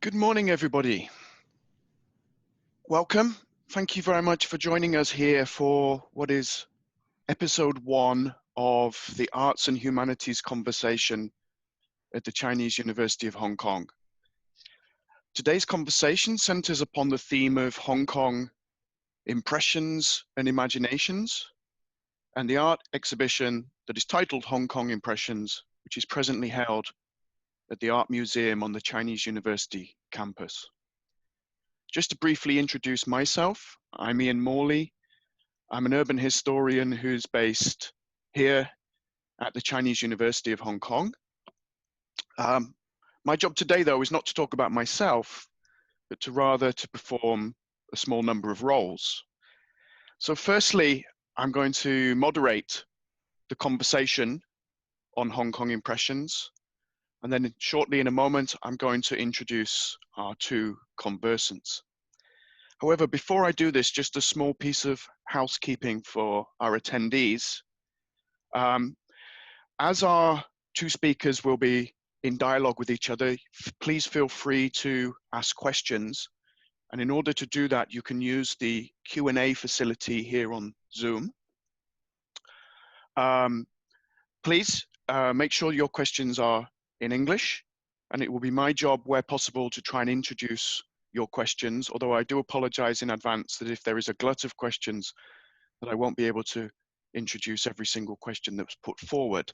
Good morning, everybody. Welcome. Thank you very much for joining us here for what is episode 1 of the Arts and Humanities conversation at the Chinese University of Hong Kong. Today's conversation centers upon the theme of Hong Kong impressions and imaginations, and the art exhibition that is titled Hong Kong Impressions, which is presently held at the Art Museum on the Chinese University campus. Just to briefly introduce myself, I'm Ian Morley. I'm an urban historian who's based here at the Chinese University of Hong Kong. My job today, though, is not to talk about myself, but to rather to perform a small number of roles. So firstly, I'm going to moderate the conversation on Hong Kong impressions. And then shortly in a moment, I'm going to introduce our two conversants. However, before I do this, just a small piece of housekeeping for our attendees. As our two speakers will be in dialogue with each other, please feel free to ask questions. And in order to do that, you can use the Q&A facility here on Zoom. Please make sure your questions are in English, and it will be my job where possible to try and introduce your questions, although I do apologize in advance that if there is a glut of questions that I won't be able to introduce every single question that was put forward.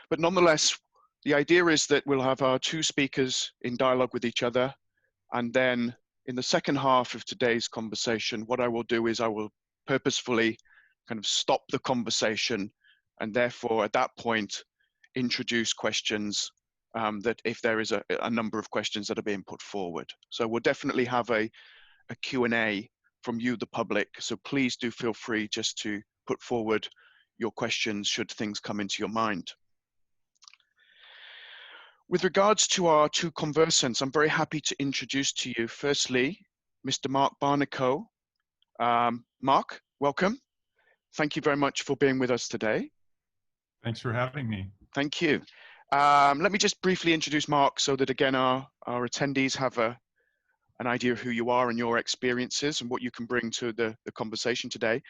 But nonetheless, the idea is that we'll have our two speakers in dialogue with each other, and then in the second half of today's conversation, what I will do is I will purposefully kind of stop the conversation, and therefore at that point introduce questions that if there is a number of questions that are being put forward. So we'll definitely have a Q&A from you, the public. So please do feel free just to put forward your questions should things come into your mind. With regards to our two conversants, I'm very happy to introduce to you, firstly, Mr. Mark Barnekow. Mark, welcome. Thank you very much for being with us today. Thanks for having me. Thank you. Let me just briefly introduce Mark so that, again, our attendees have an idea of who you are and your experiences and what you can bring to the conversation today.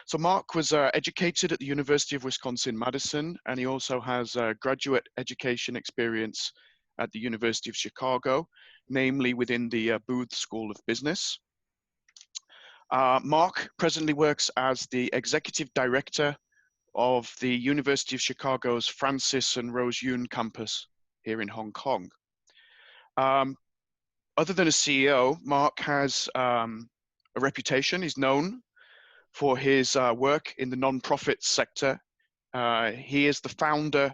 So Mark was educated at the University of Wisconsin-Madison, and he also has graduate education experience at the University of Chicago, namely within the Booth School of Business. Mark presently works as the executive director of the University of Chicago's Francis and Rose Yun campus here in Hong Kong. Other than a CEO, Mark has a reputation. He's known for his work in the non-profit sector. He is the founder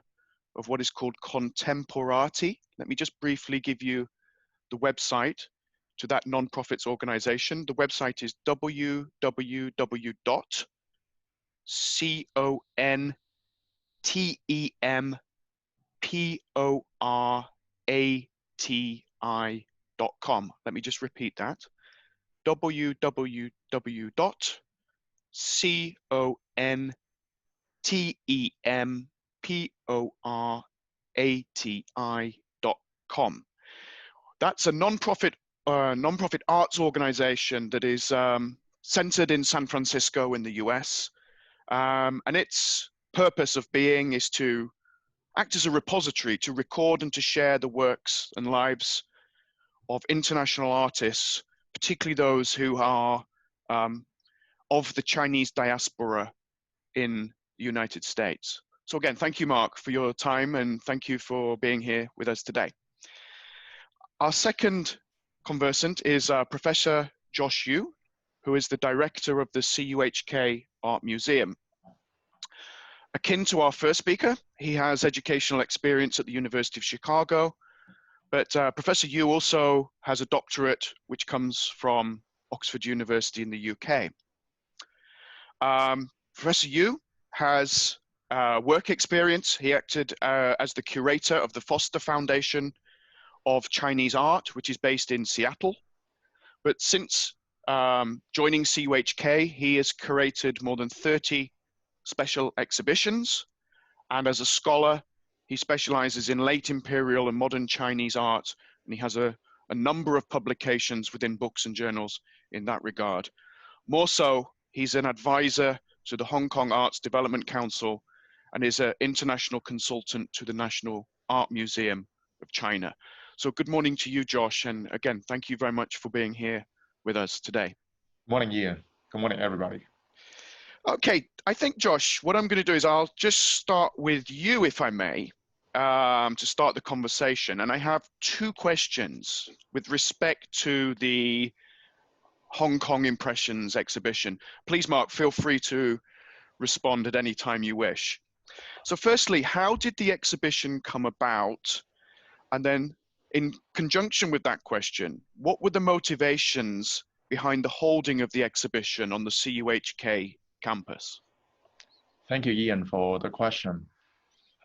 of what is called Contemporati. Let me just briefly give you the website to that non-profits organization. The website is www.contemporati.com. Let me just repeat that. www.contemporati.com. That's a non-profit arts organization that is centered in San Francisco in the US. And its purpose of being is to act as a repository to record and to share the works and lives of international artists, particularly those who are of the Chinese diaspora in the United States. So again, thank you, Mark, for your time, and thank you for being here with us today. Our second conversant is Professor Josh Yu, who is the director of the CUHK Art Museum. Akin to our first speaker, he has educational experience at the University of Chicago, but Professor Yu also has a doctorate which comes from Oxford University in the UK. Professor Yu has work experience. He acted as the curator of the Foster Foundation of Chinese Art, which is based in Seattle. But since joining CUHK, he has curated more than 30 special exhibitions. And as a scholar, he specializes in late imperial and modern Chinese art. And he has a a number of publications within books and journals in that regard. More so, he's an advisor to the Hong Kong Arts Development Council and is an international consultant to the National Art Museum of China. So good morning to you, Josh. And again, thank you very much for being here with us today. Morning, Ian. Good morning, everybody. Okay, I think, Josh, what I'm going to do is I'll just start with you, if I may, to start the conversation. And I have two questions with respect to the Hong Kong Impressions exhibition. Please, Mark, feel free to respond at any time you wish. So firstly, how did the exhibition come about? And then in conjunction with that question, what were the motivations behind the holding of the exhibition on the CUHK campus? Thank you, Ian, for the question.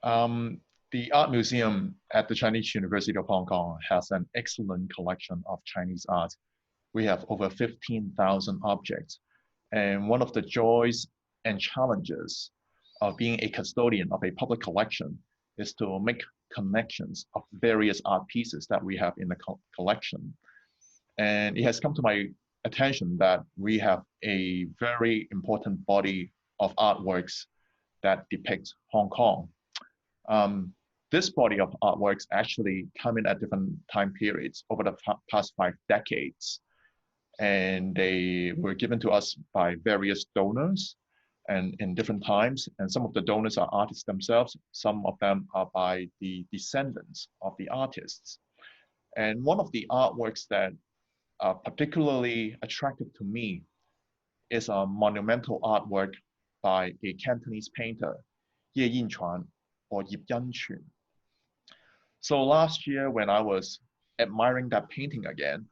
The Art Museum at the Chinese University of Hong Kong has an excellent collection of Chinese art. We have over 15,000 objects. And one of the joys and challenges of being a custodian of a public collection is to make connections of various art pieces that we have in the collection. And it has come to my attention that we have a very important body of artworks that depict Hong Kong. This body of artworks actually come in at different time periods over the past 5 decades. And they were given to us by various donors and in different times. And some of the donors are artists themselves. Some of them are by the descendants of the artists. And one of the artworks that are particularly attractive to me is a monumental artwork by a Cantonese painter, Ye Yinchuan or Yip Yanchun. So last year when I was admiring that painting again,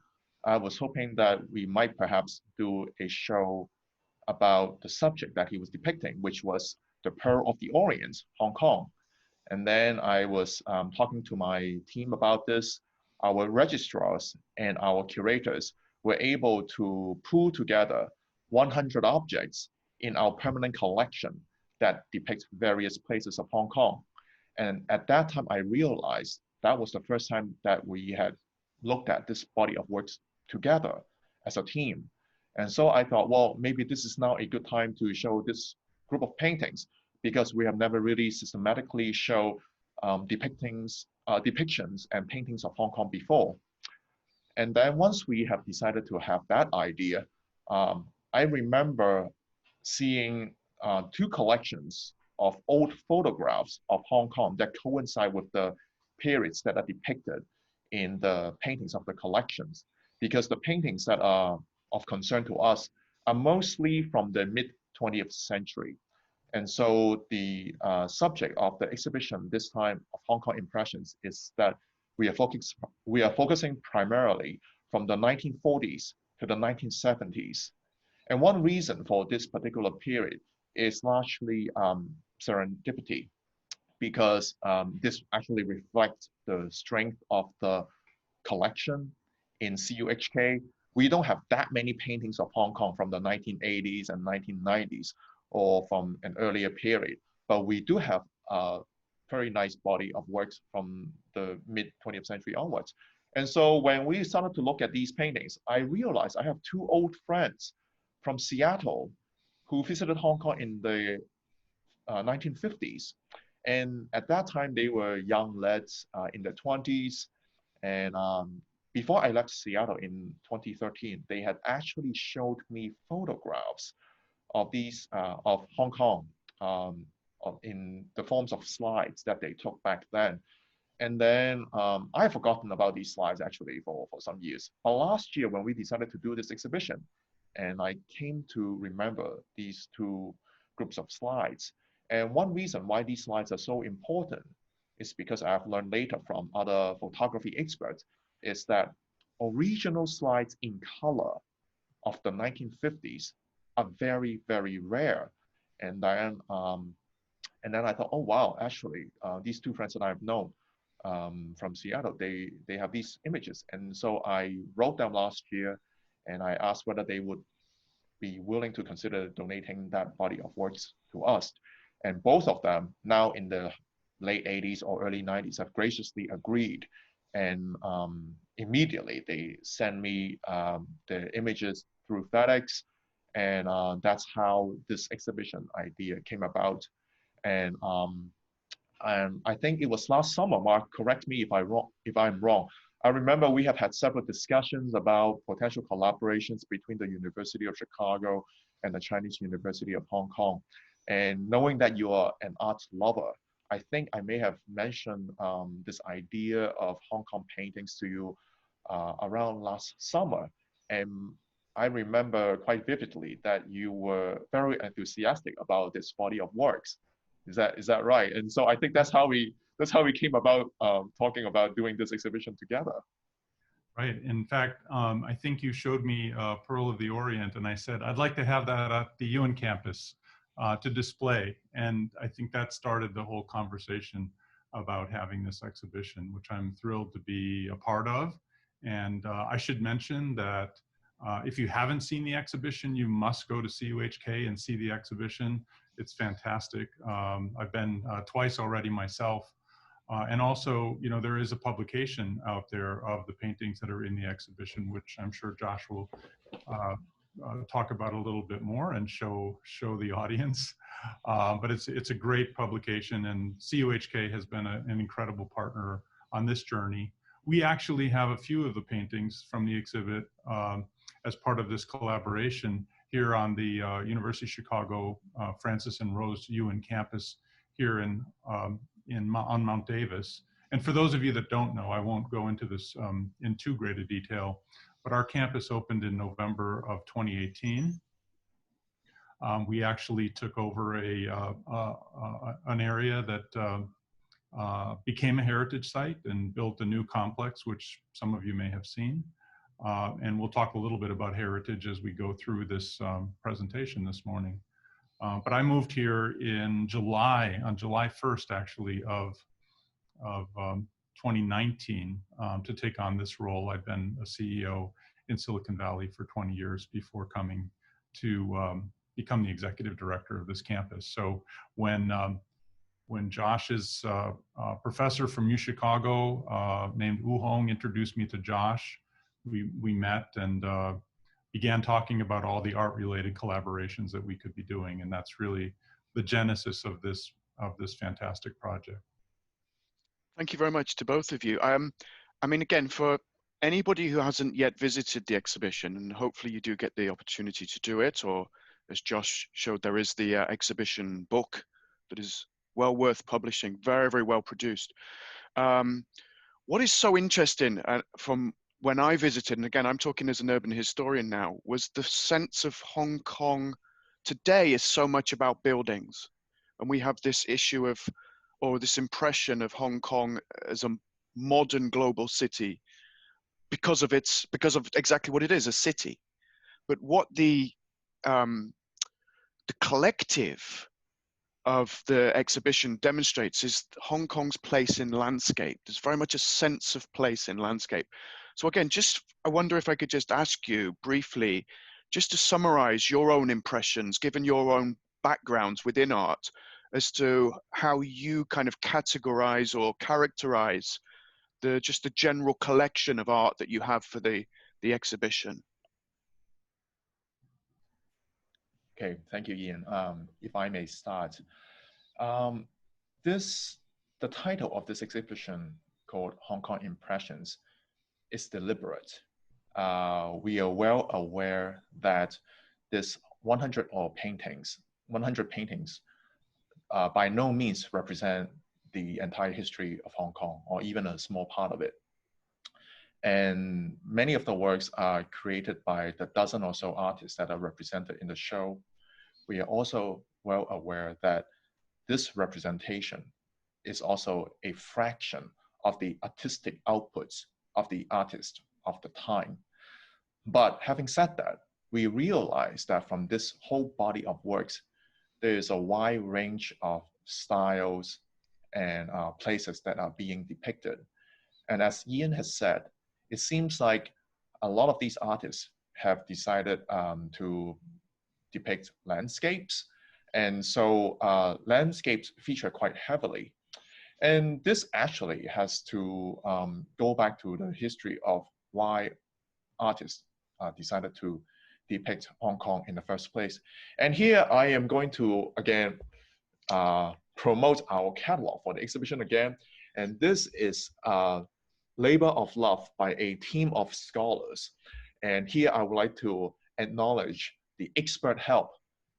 I was hoping that we might perhaps do a show about the subject that he was depicting, which was the Pearl of the Orient, Hong Kong. And then I was talking to my team about this. Our registrars and our curators were able to pull together 100 objects in our permanent collection that depict various places of Hong Kong. And at that time, I realized that was the first time that we had looked at this body of works together as a team. And so I thought, well, maybe this is now a good time to show this group of paintings because we have never really systematically shown depictions and paintings of Hong Kong before. And then once we have decided to have that idea, I remember seeing 2 collections of old photographs of Hong Kong that coincide with the periods that are depicted in the paintings of the collections, because the paintings that are of concern to us are mostly from the mid-20th century. And so the subject of the exhibition this time of Hong Kong Impressions is that we are focusing primarily from the 1940s to the 1970s. And one reason for this particular period is largely serendipity, because this actually reflects the strength of the collection in CUHK. We don't have that many paintings of Hong Kong from the 1980s and 1990s or from an earlier period, but we do have a very nice body of works from the mid-20th century onwards. And so when we started to look at these paintings, I realized I have 2 old friends from Seattle who visited Hong Kong in the 1950s. And at that time, they were young lads in their 20s. And before I left Seattle in 2013, they had actually showed me photographs of these of Hong Kong in the forms of slides that they took back then. And then I've forgotten about these slides actually for some years. But last year when we decided to do this exhibition, and I came to remember these 2 groups of slides. And one reason why these slides are so important is because I've learned later from other photography experts is that original slides in color of the 1950s are very, very rare. And then I thought, oh wow, actually, these 2 friends that I've known from Seattle, they have these images. And so I wrote them last year, and I asked whether they would be willing to consider donating that body of works to us. And both of them, now in the late 80s or early 90s, have graciously agreed And immediately they send me the images through FedEx, and that's how this exhibition idea came about. And I think it was last summer. Mark, correct me if I'm wrong. I remember we have had several discussions about potential collaborations between the University of Chicago and the Chinese University of Hong Kong. And knowing that you are an art lover, I think I may have mentioned this idea of Hong Kong paintings to you around last summer. And I remember quite vividly that you were very enthusiastic about this body of works. Is that right? And so I think that's how we came about talking about doing this exhibition together. Right. In fact, I think you showed me Pearl of the Orient, and I said, I'd like to have that at the UN campus to display. And I think that started the whole conversation about having this exhibition, which I'm thrilled to be a part of. And I should mention that if you haven't seen the exhibition, you must go to CUHK and see the exhibition. It's fantastic. I've been twice already myself. And also, you know, there is a publication out there of the paintings that are in the exhibition, which I'm sure Josh will talk about a little bit more and show the audience. But it's a great publication, and CUHK has been an incredible partner on this journey. We actually have a few of the paintings from the exhibit as part of this collaboration here on the University of Chicago Francis and Rose UN campus here on Mount Davis. And for those of you that don't know, I won't go into this in too great a detail, but our campus opened in November of 2018. We actually took over an area that became a heritage site and built a new complex, which some of you may have seen. And we'll talk a little bit about heritage as we go through this presentation this morning. But I moved here in July, on July 1st, actually, of 2019 to take on this role. I've been a CEO in Silicon Valley for 20 years before coming to become the executive director of this campus. So when Josh's professor from UChicago named Wu Hong introduced me to Josh, we met and began talking about all the art-related collaborations that we could be doing, and that's really the genesis of this fantastic project. Thank you very much to both of you. I mean, again, for anybody who hasn't yet visited the exhibition, and hopefully you do get the opportunity to do it, or as Josh showed, there is the exhibition book that is well worth publishing, very, very well produced. What is so interesting from when I visited, and again, I'm talking as an urban historian now, was the sense of Hong Kong today is so much about buildings. And we have this issue of, or this impression of Hong Kong as a modern global city because of exactly what it is, a city. But what the collective of the exhibition demonstrates is Hong Kong's place in landscape. There's very much a sense of place in landscape. So again, I wonder if I could just ask you briefly, just to summarize your own impressions, given your own backgrounds within art, as to how you kind of categorize or characterize just the general collection of art that you have for the exhibition. Okay, thank you, Ian. If I may start. The title of this exhibition, called Hong Kong Impressions, is deliberate. We are well aware that this 100 paintings by no means represent the entire history of Hong Kong, or even a small part of it. And many of the works are created by the dozen or so artists that are represented in the show. We are also well aware that this representation is also a fraction of the artistic outputs of the artist of the time. But having said that, we realize that from this whole body of works, there is a wide range of styles and places that are being depicted. And as Ian has said, it seems like a lot of these artists have decided to depict landscapes. And so landscapes feature quite heavily. And this actually has to go back to the history of why artists decided to depict Hong Kong in the first place. And here I am going to, again, promote our catalog for the exhibition again. And this is Labor of Love by a team of scholars. And here I would like to acknowledge the expert help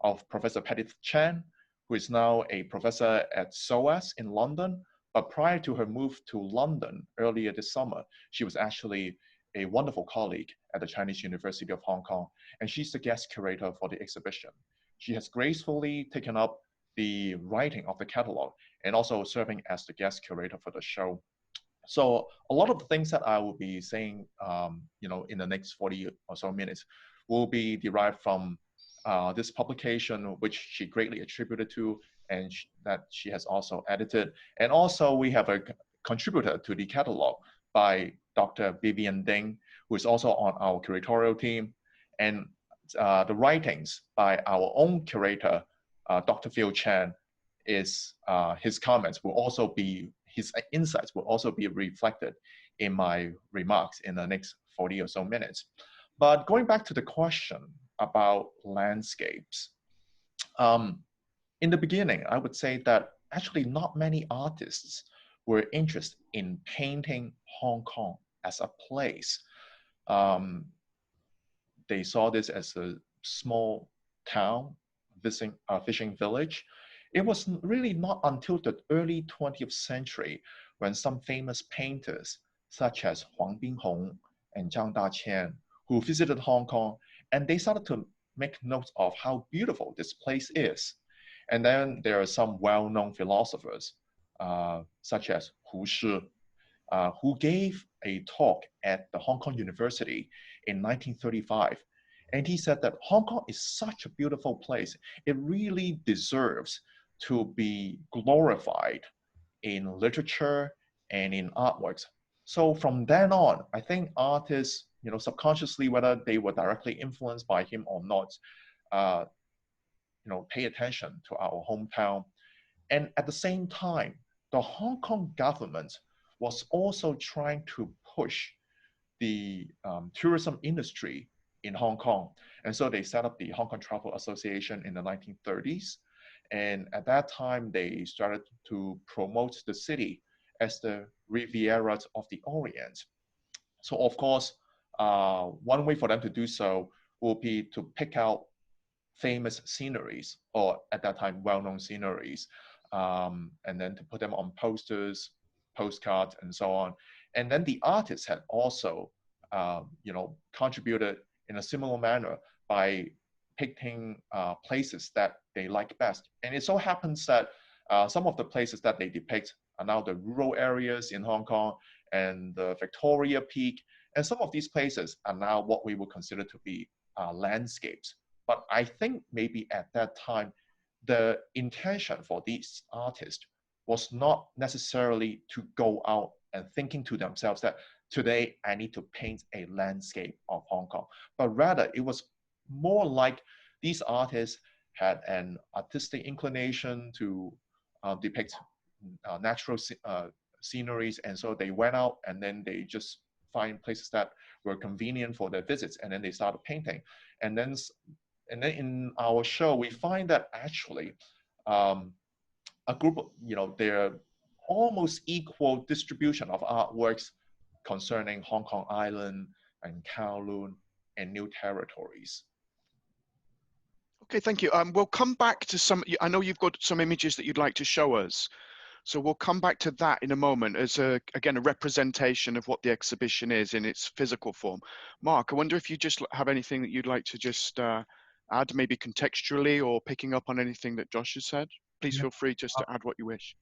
of Professor Patty Chan, who is now a professor at SOAS in London. But prior to her move to London earlier this summer, she was actually a wonderful colleague at the Chinese University of Hong Kong, and she's the guest curator for the exhibition. She has gracefully taken up the writing of the catalog and also serving as the guest curator for the show. So a lot of the things that I will be saying, in the next 40 or so minutes will be derived from this publication, which she greatly attributed to, and that she has also edited. And also we have a contributor to the catalog by Dr. Vivian Ding, who is also on our curatorial team, and the writings by our own curator, Dr. Phil Chan, is his comments will also be, his insights will also be reflected in my remarks in the next 40 or so minutes. But going back to the question about landscapes, in the beginning, I would say that actually not many artists were interested in painting Hong Kong as a place. They saw this as a small town, fishing village. It was really not until the early 20th century when some famous painters, such as Huang Binghong and Zhang Daqian, who visited Hong Kong, and they started to make notes of how beautiful this place is. And then there are some well-known philosophers, such as Hu Shi, who gave a talk at the Hong Kong University in 1935. And he said that Hong Kong is such a beautiful place. It really deserves to be glorified in literature and in artworks. So from then on, I think artists, subconsciously, whether they were directly influenced by him or not, pay attention to our hometown. And at the same time, the Hong Kong government was also trying to push the tourism industry in Hong Kong. And so they set up the Hong Kong Travel Association in the 1930s. And at that time, they started to promote the city as the Riviera of the Orient. So of course, one way for them to do so will be to pick out famous sceneries, or at that time, well-known sceneries, and then to put them on posters, postcards, and so on. And then the artists had also, contributed in a similar manner by picking places that they like best. And it so happens that some of the places that they depict are now the rural areas in Hong Kong and the Victoria Peak. And some of these places are now what we would consider to be landscapes. But I think maybe at that time, the intention for these artists was not necessarily to go out and thinking to themselves that today I need to paint a landscape of Hong Kong, but rather it was more like these artists had an artistic inclination to depict natural sceneries, and so they went out and then they just find places that were convenient for their visits, and then they started painting. And then in our show, we find that actually a group of, there are almost equal distribution of artworks concerning Hong Kong Island and Kowloon and New Territories. Okay, thank you. We'll come back to some, I know you've got some images that you'd like to show us. So we'll come back to that in a moment as, again, a representation of what the exhibition is in its physical form. Mark, I wonder if you just have anything that you'd like to just add, maybe contextually or picking up on anything that Josh has said. Please feel free just to add what you wish.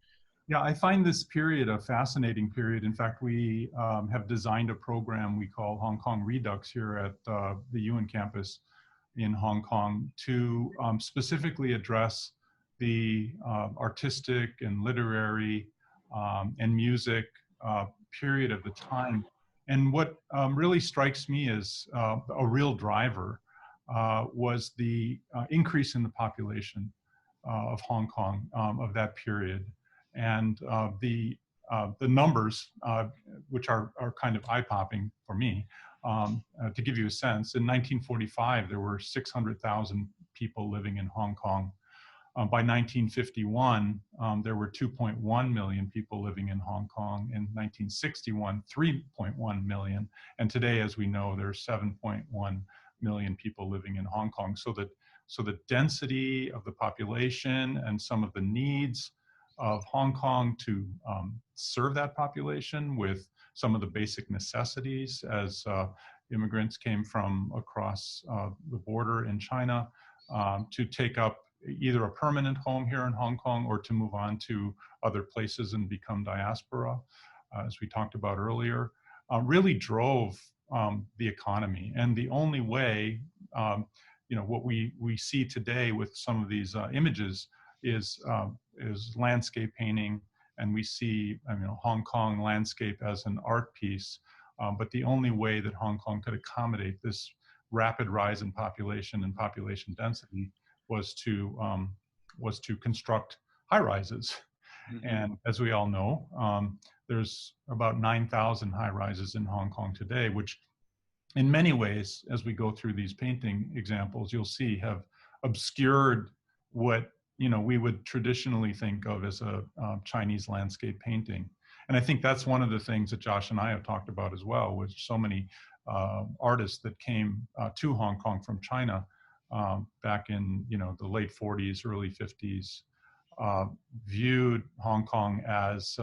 Yeah, I find this period a fascinating period. In fact, we have designed a program we call Hong Kong Redux here at the UN campus in Hong Kong to specifically address the artistic and literary and music period of the time. And what really strikes me as a real driver was the increase in the population of Hong Kong of that period. And the numbers, which are kind of eye-popping for me, to give you a sense, in 1945, there were 600,000 people living in Hong Kong. By 1951, there were 2.1 million people living in Hong Kong. In 1961, 3.1 million. And today, as we know, there's 7.1 million people living in Hong Kong. So the density of the population and some of the needs of Hong Kong to serve that population with some of the basic necessities as immigrants came from across the border in China to take up either a permanent home here in Hong Kong or to move on to other places and become diaspora, as we talked about earlier, really drove the economy. And the only way, what we see today with some of these images is landscape painting, and we see Hong Kong landscape as an art piece. But the only way that Hong Kong could accommodate this rapid rise in population and population density was to construct high rises. Mm-hmm. And as we all know, there's about 9,000 high rises in Hong Kong today, which in many ways, as we go through these painting examples, you'll see have obscured what we would traditionally think of as a Chinese landscape painting. And I think that's one of the things that Josh and I have talked about as well, with so many artists that came to Hong Kong from China back in the late 40s, early 50s, viewed Hong Kong as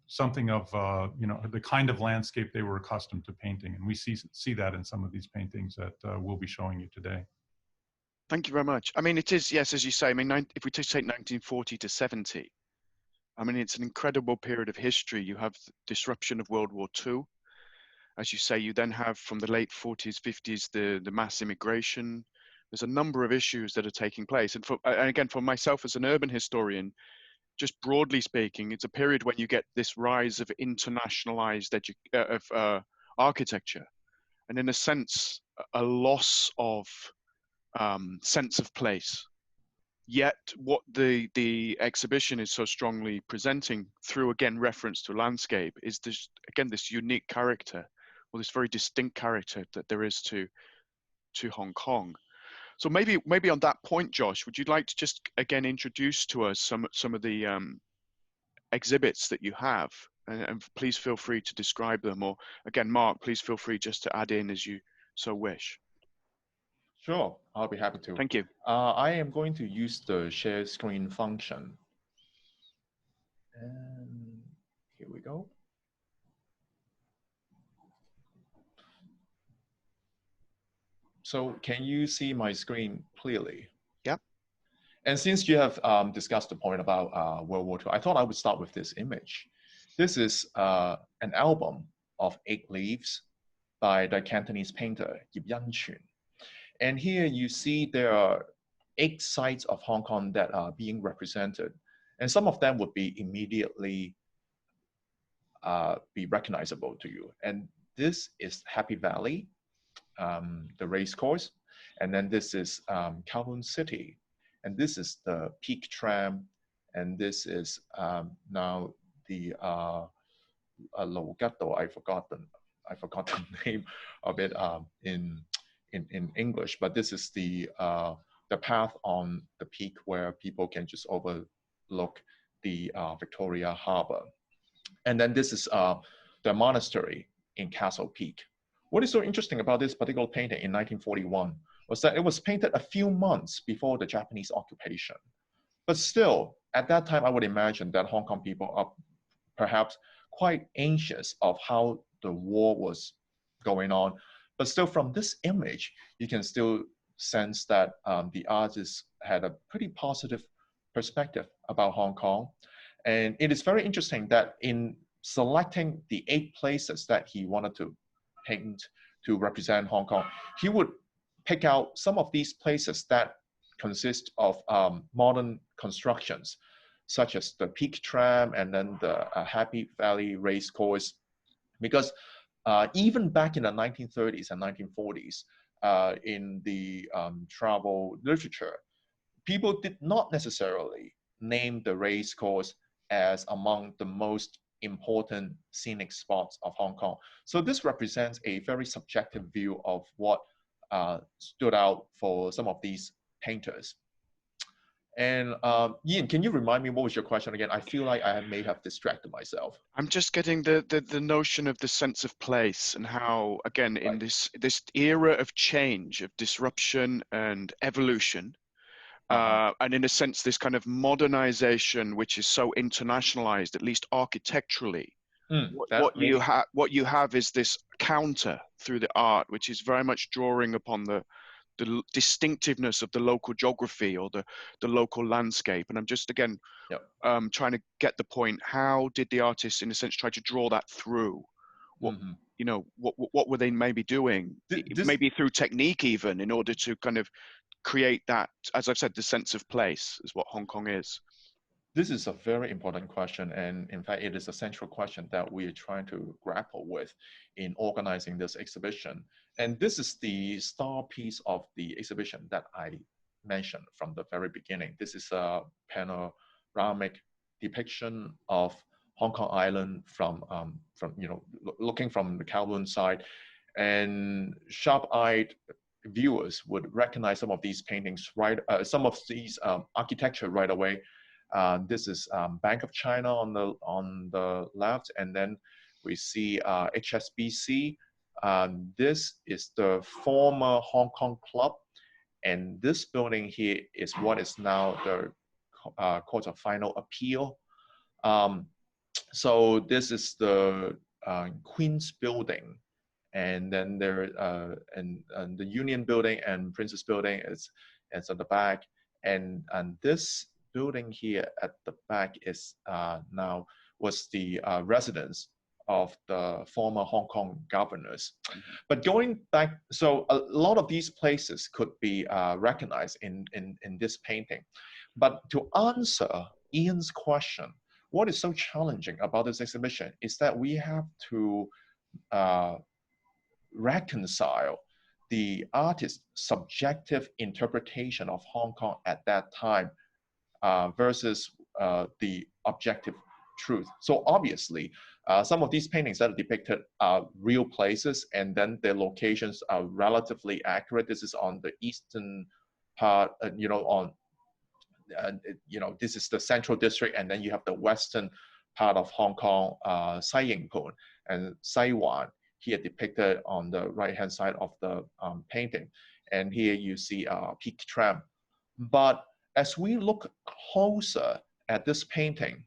something of the kind of landscape they were accustomed to painting, and we see that in some of these paintings that we'll be showing you today. Thank you very much. I mean, it is, yes, as you say. I mean, if we just take 1940 to 70, I mean, it's an incredible period of history. You have the disruption of World War II. As you say, you then have from the late 40s, 50s, the mass immigration. There's a number of issues that are taking place. And again, for myself as an urban historian, just broadly speaking, it's a period when you get this rise of internationalized architecture. And in a sense, a loss of sense of place. Yet what the exhibition is so strongly presenting through, again, reference to landscape is this, again, this unique character, or this very distinct character that there is to Hong Kong. So maybe on that point, Josh, would you like to just again introduce to us some of the exhibits that you have, and please feel free to describe them, or again, Mark, please feel free just to add in as you so wish. Sure, I'll be happy to. Thank you. I am going to use the share screen function. And here we go. So can you see my screen clearly? Yep. And since you have discussed the point about World War II, I thought I would start with this image. This is an album of 8 leaves by the Cantonese painter, Yip Yan-chun. And here you see there are 8 sites of Hong Kong that are being represented. And some of them would be immediately be recognizable to you. And this is Happy Valley, the race course. And then this is Kowloon City. And this is the Peak Tram. And this is now the Lo Gatto. I forgot the name of it in English, but this is the path on the peak where people can just overlook the Victoria Harbour. And then this is the monastery in Castle Peak. What is so interesting about this particular painting in 1941 was that it was painted a few months before the Japanese occupation. But still, at that time, I would imagine that Hong Kong people are perhaps quite anxious of how the war was going on. But still, from this image, you can still sense that the artist had a pretty positive perspective about Hong Kong. And it is very interesting that in selecting the 8 places that he wanted to paint to represent Hong Kong, he would pick out some of these places that consist of modern constructions, such as the Peak Tram and then the Happy Valley race course, because even back in the 1930s and 1940s, in the travel literature, people did not necessarily named the race course as among the most important scenic spots of Hong Kong. So this represents a very subjective view of what stood out for some of these painters. And Ian, can you remind me what was your question again? I feel like I may have distracted myself. I'm just getting the notion of the sense of place and how, again, in this era of change, of disruption and evolution, and in a sense, this kind of modernization, which is so internationalized, at least architecturally, what you have is this counter through the art, which is very much drawing upon the distinctiveness of the local geography or the local landscape. And I'm just, again, trying to get the point. How did the artists, in a sense, try to draw that through? What, you know, what were they maybe doing? Maybe through technique even, in order to kind of create that, as I've said, the sense of place is what Hong Kong is. This is a very important question, and in fact, it is a central question that we are trying to grapple with in organizing this exhibition. And this is the star piece of the exhibition that I mentioned from the very beginning. This is a panoramic depiction of Hong Kong Island from you know, looking from the Kowloon side, and sharp-eyed viewers would recognize some of these paintings some of these architecture right away. This is Bank of China on the left, and then we see HSBC. This is the former Hong Kong Club, and this building here is what is now the Court of Final Appeal. So this is the Queen's Building, and then there and the Union Building and Princess Building is at the back, and this building here at the back is was the residence of the former Hong Kong governors. But going back, so a lot of these places could be recognized in this painting. But to answer Ian's question, what is so challenging about this exhibition is that we have to reconcile the artist's subjective interpretation of Hong Kong at that time versus the objective truth. So obviously, some of these paintings that are depicted are real places, and then their locations are relatively accurate. This is on the eastern part, you know, you know, this is the central district, and then you have the western part of Hong Kong, Sai Ying Pun and Sai Wan, here depicted on the right-hand side of the painting. And here you see Peak Tram. But as we look closer at this painting,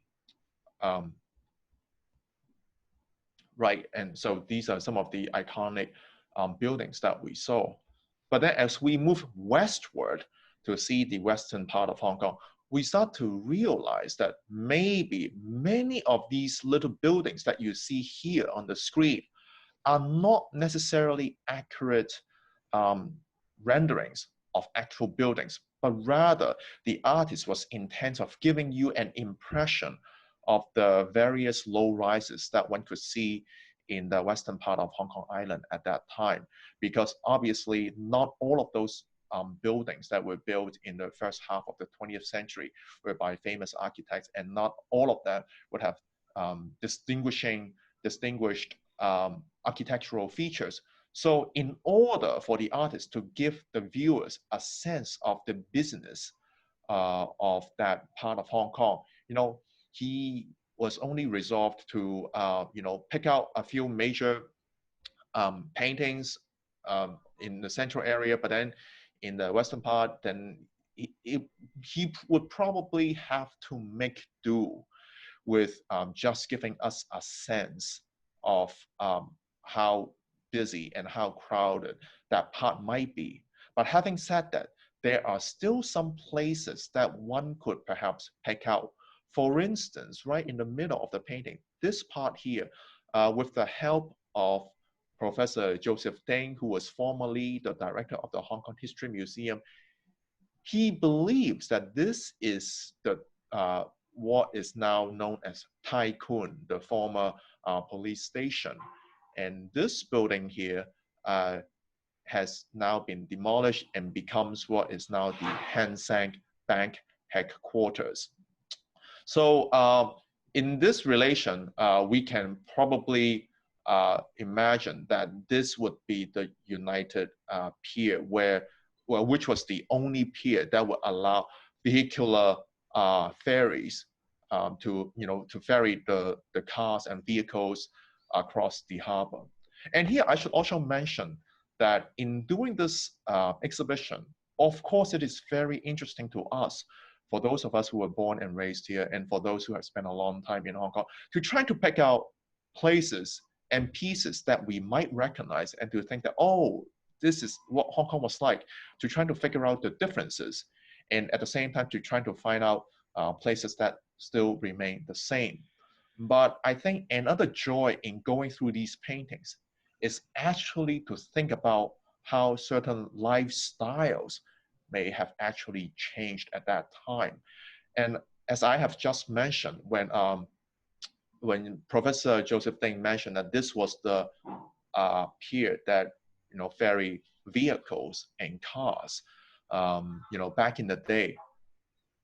right, and so these are some of the iconic buildings that we saw. But then as we move westward to see the western part of Hong Kong, we start to realize that maybe many of these little buildings that you see here on the screen are not necessarily accurate renderings of actual buildings, but rather the artist was intent of giving you an impression of the various low rises that one could see in the western part of Hong Kong Island at that time. Because obviously not all of those buildings that were built in the first half of the 20th century were by famous architects, and not all of them would have distinguished architectural features. So in order for the artist to give the viewers a sense of the business of that part of Hong Kong, you know, he was only resolved to, you know, pick out a few major paintings in the central area, but then in the western part, then he would probably have to make do with just giving us a sense of how busy and how crowded that part might be. But having said that, there are still some places that one could perhaps pick out. For instance, right in the middle of the painting, this part here, with the help of Professor Joseph Deng, who was formerly the director of the Hong Kong History Museum, he believes that this is the what is now known as Tai Kwun, the former police station. And this building here has now been demolished and becomes what is now the Hang Seng Bank headquarters. So in this relation, we can probably imagine that this would be the united pier which was the only pier that would allow vehicular ferries to ferry the cars and vehicles across the harbor. And here I should also mention that in doing this exhibition, of course, it is very interesting to us, for those of us who were born and raised here, and for those who have spent a long time in Hong Kong, to try to pick out places and pieces that we might recognize and to think that, oh, this is what Hong Kong was like, to try to figure out the differences, and at the same time to try to find out places that still remain the same. But I think another joy in going through these paintings is actually to think about how certain lifestyles may have actually changed at that time. And as I have just mentioned, when Professor Joseph Ding mentioned that this was the pier that ferry vehicles and cars, back in the day,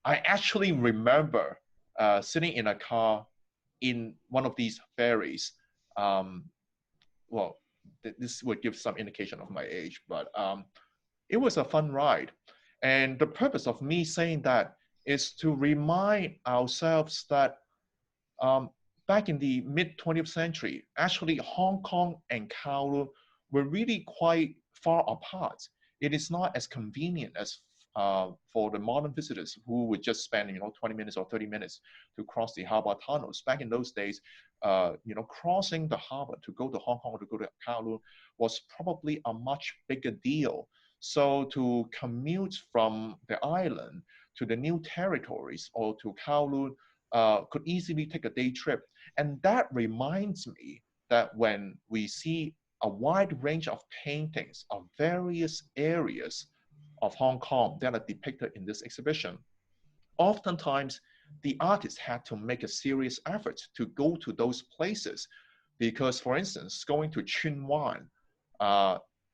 I actually remember sitting in a car in one of these ferries. Well, this would give some indication of my age, but it was a fun ride. And the purpose of me saying that is to remind ourselves that back in the mid-20th century, actually Hong Kong and Kowloon were really quite far apart. It is not as convenient as for the modern visitors who would just spend 20 minutes or 30 minutes to cross the harbor tunnels. Back in those days, crossing the harbor to go to Hong Kong or to go to Kowloon was probably a much bigger deal. So to commute from the island to the new territories or to Kowloon could easily take a day trip. And that reminds me that when we see a wide range of paintings of various areas of Hong Kong that are depicted in this exhibition, oftentimes the artists had to make a serious effort to go to those places, because, for instance, going to Tsuen Wan,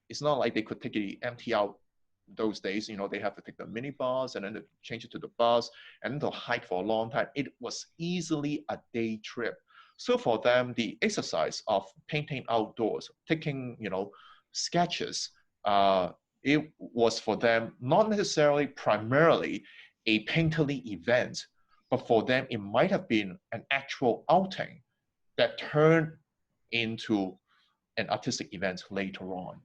it's not like they could take the MT out those days. They have to take the minibus and then to change it to the bus and then to hike for a long time. It was easily a day trip. So for them, the exercise of painting outdoors, taking sketches, it was for them not necessarily primarily a painterly event, but for them it might have been an actual outing that turned into an artistic event later on.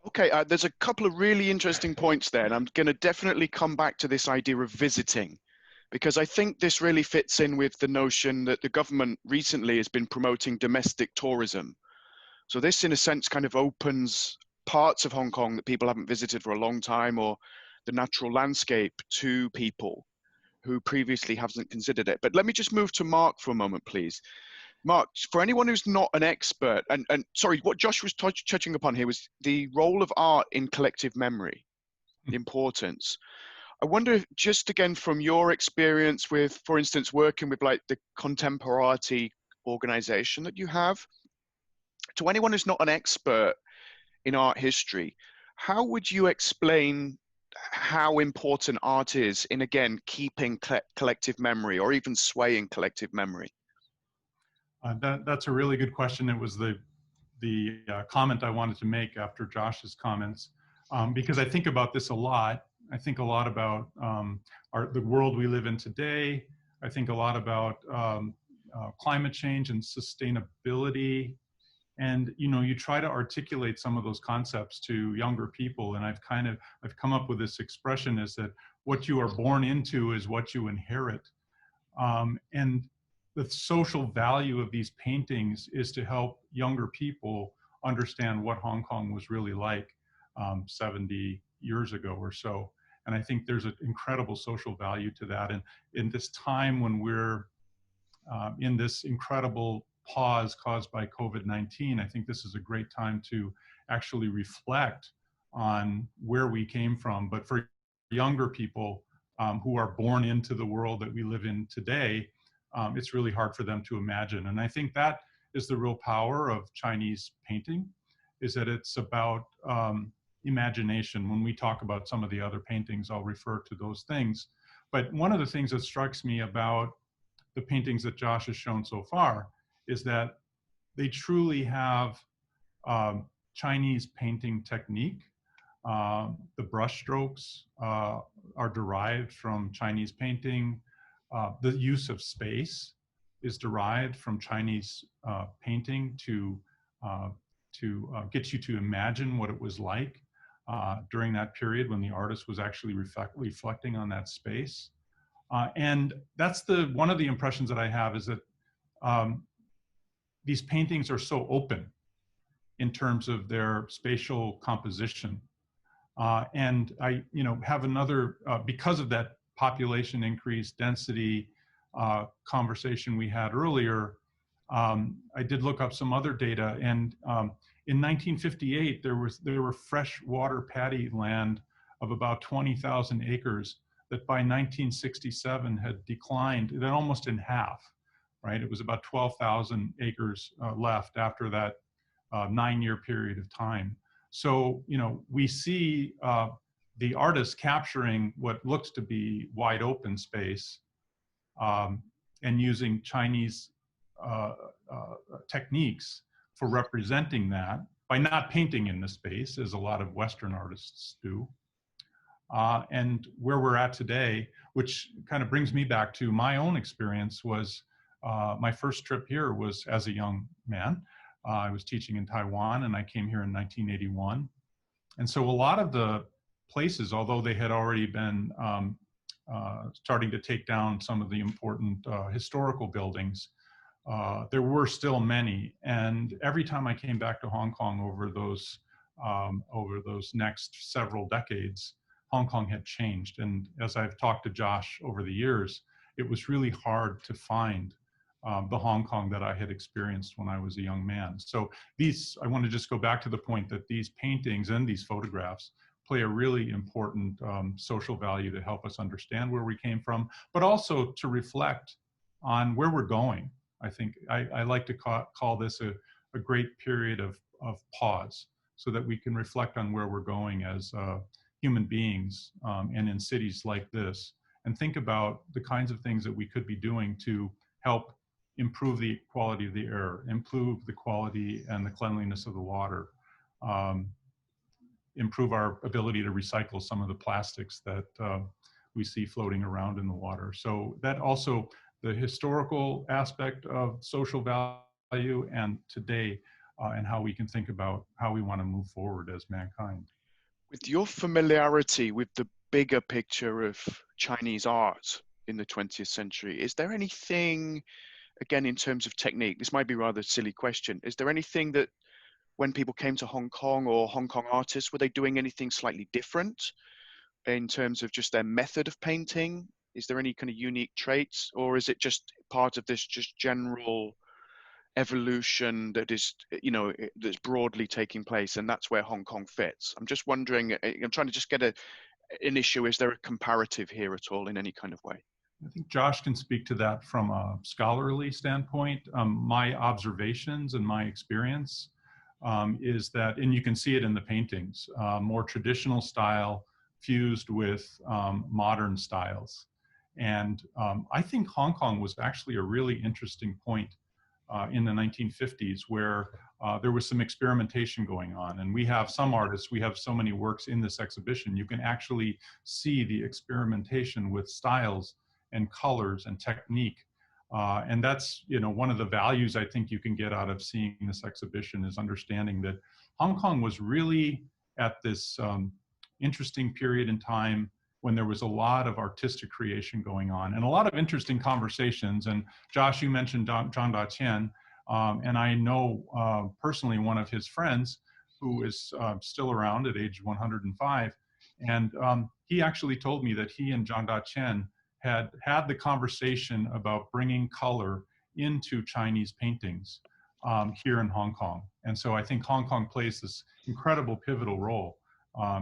Okay, there's a couple of really interesting points there, and I'm going to definitely come back to this idea of visiting, because I think this really fits in with the notion that the government recently has been promoting domestic tourism. So this, in a sense, kind of opens parts of Hong Kong that people haven't visited for a long time, or the natural landscape, to people who previously haven't considered it. But let me just move to Mark for a moment, please. Mark, for anyone who's not an expert, and sorry, what Josh was touching upon here was the role of art in collective memory, the importance. I wonder if, just again from your experience with, for instance, working with like the Contemporary organization that you have, to anyone who's not an expert in art history, how would you explain how important art is in, again, keeping collective memory or even swaying collective memory? That's a really good question. It was the comment I wanted to make after Josh's comments, because I think about this a lot. I think a lot about the world we live in today. I think a lot about climate change and sustainability. And you try to articulate some of those concepts to younger people. And I've come up with this expression, is that what you are born into is what you inherit. And the social value of these paintings is to help younger people understand what Hong Kong was really like 70 years ago or so. And I think there's an incredible social value to that. And in this time when we're in this incredible pause caused by COVID-19, I think this is a great time to actually reflect on where we came from. But for younger people who are born into the world that we live in today, it's really hard for them to imagine. And I think that is the real power of Chinese painting, is that it's about imagination. When we talk about some of the other paintings, I'll refer to those things. But one of the things that strikes me about the paintings that Josh has shown so far is that they truly have Chinese painting technique. The brush strokes are derived from Chinese painting. The use of space is derived from Chinese painting to get you to imagine what it was like during that period when the artist was actually reflecting on that space. And that's one of the impressions that I have is that these paintings are so open in terms of their spatial composition. And I, have another, because of that population increase, density conversation we had earlier, I did look up some other data, and in 1958, there were freshwater paddy land of about 20,000 acres that by 1967 had declined, then almost in half, right? It was about 12,000 acres left after that 9-year period of time. So, we see the artist capturing what looks to be wide open space and using Chinese techniques for representing that by not painting in the space, as a lot of Western artists do. And where we're at today, which kind of brings me back to my own experience, was my first trip here was as a young man. I was teaching in Taiwan, and I came here in 1981. And so a lot of the places, although they had already been starting to take down some of the important historical buildings, there were still many. And every time I came back to Hong Kong over those next several decades, Hong Kong had changed. And as I've talked to Josh over the years, it was really hard to find the Hong Kong that I had experienced when I was a young man. So I want to just go back to the point that these paintings and these photographs play a really important social value to help us understand where we came from, but also to reflect on where we're going. I think I like to call this a great period of pause, so that we can reflect on where we're going as human beings and in cities like this, and think about the kinds of things that we could be doing to help improve the quality of the air, improve the quality and the cleanliness of the water, improve our ability to recycle some of the plastics that we see floating around in the water. So that also, the historical aspect of social value, and today, and how we can think about how we want to move forward as mankind. With your familiarity with the bigger picture of Chinese art in the 20th century, is there anything, again, in terms of technique, this might be a rather silly question, is there anything that when people came to Hong Kong, or Hong Kong artists, were they doing anything slightly different in terms of just their method of painting? Is there any kind of unique traits, or is it just part of this just general evolution that is, that's broadly taking place, and that's where Hong Kong fits? I'm just wondering, I'm trying to just get an issue, is there a comparative here at all in any kind of way? I think Josh can speak to that from a scholarly standpoint. My observations and my experience is that, and you can see it in the paintings, more traditional style fused with modern styles. And I think Hong Kong was actually a really interesting point in the 1950s, where there was some experimentation going on. And we have some artists, we have so many works in this exhibition, you can actually see the experimentation with styles and colors and technique. And that's, one of the values I think you can get out of seeing this exhibition, is understanding that Hong Kong was really at this interesting period in time when there was a lot of artistic creation going on and a lot of interesting conversations. And Josh, you mentioned Zhang Daqian, and I know personally one of his friends who is still around at age 105. And he actually told me that he and Zhang Daqian had the conversation about bringing color into Chinese paintings here in Hong Kong. And so I think Hong Kong plays this incredible pivotal role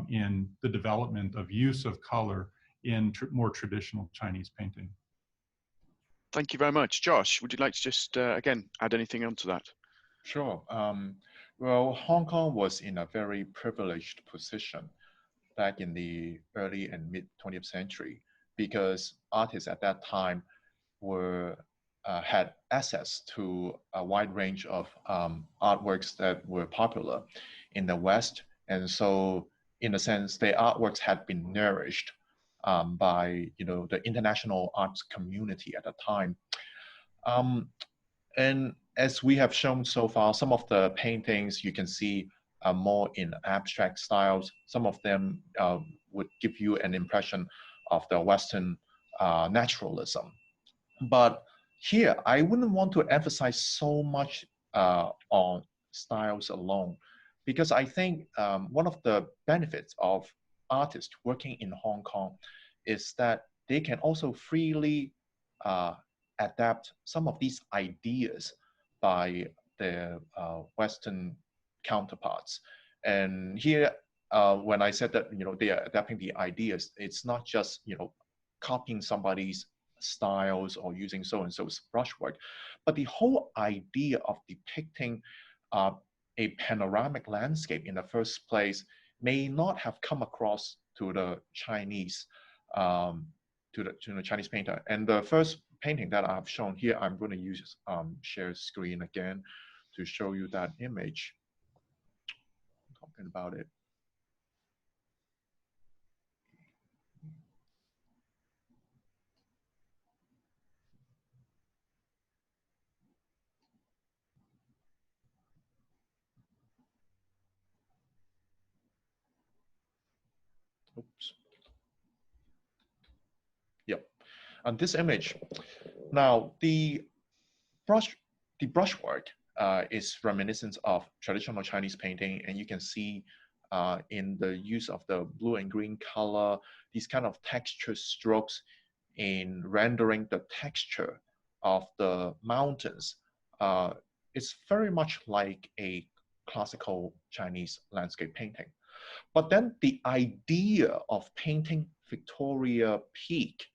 in the development of use of color in more traditional Chinese painting. Thank you very much. Josh, would you like to just, again, add anything onto that? Sure. Well, Hong Kong was in a very privileged position back in the early and mid 20th century, because artists at that time were had access to a wide range of artworks that were popular in the West. And so in a sense, their artworks had been nourished by the international arts community at the time. And as we have shown so far, some of the paintings you can see are more in abstract styles. Some of them would give you an impression of the Western naturalism. But here, I wouldn't want to emphasize so much on styles alone, because I think one of the benefits of artists working in Hong Kong is that they can also freely adapt some of these ideas by their Western counterparts. And here, when I said that they are adapting the ideas, it's not just copying somebody's styles or using so-and-so's brushwork, but the whole idea of depicting a panoramic landscape in the first place may not have come across to the Chinese to the Chinese painter. And the first painting that I've shown here, I'm going to use share screen again to show you that image. Talking about it. Oops. Yep. And this image, now the brushwork is reminiscent of traditional Chinese painting, and you can see in the use of the blue and green color, these kind of texture strokes in rendering the texture of the mountains. It's very much like a classical Chinese landscape painting. But then the idea of painting Victoria Peak